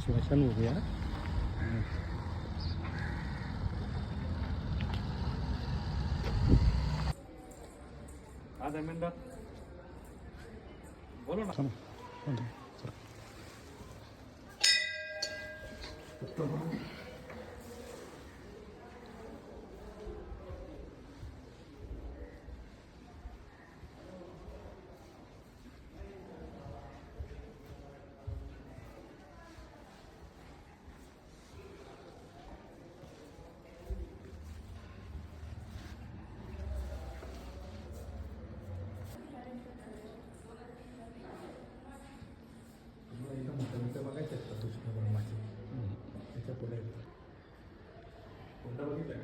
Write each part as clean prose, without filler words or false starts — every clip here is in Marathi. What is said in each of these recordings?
स्मशानभूमी आहे. हा धर्मेंद्र बोलो ना. बघायचं कृष्ण ब्रह्माचे त्याच्या पुढे कोणता बघितलं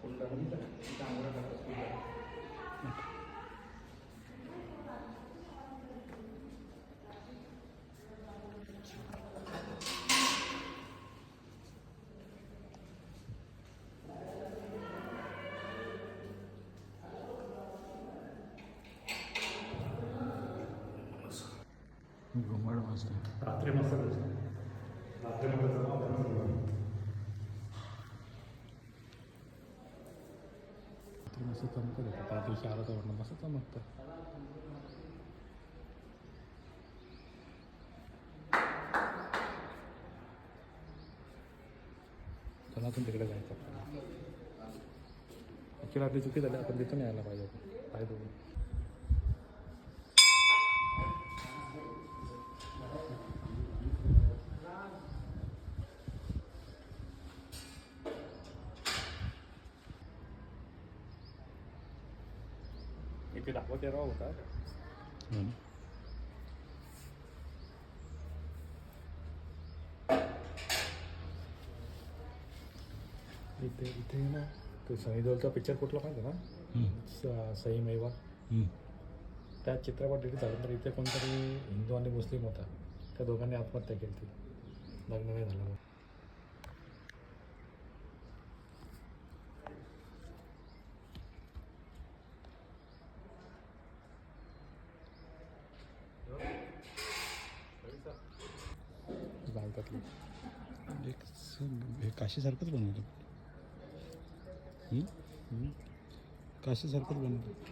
कोणता बघितलं तिथं आंघोळा करतात. घुमड मस्त रात्री मस्त रात्री मस्त चमकत होतं. त्या दिवशी आलं तर म्हणून मस्त चमकतं. चला आपण तिकडे जायचं. ॲक्च्युली आपली चुकी झाली. आपण तिथून यायला पाहिजे होतं. पाहिजे होतं. इथे 10-13 होता. इथे इथे ना तो सनी देओलचा पिक्चर कुठला माहिती आहे ना सई मैवा त्या चित्रपट रिलीज झाल्यानंतर इथे कोणतरी हिंदू आणि मुस्लिम होता. त्या दोघांनी आत्महत्या केली ती लग्न नाही झालं. भारतातली एक हे काशीसारखंच बनवलं. काशीसारखंच बनवलं.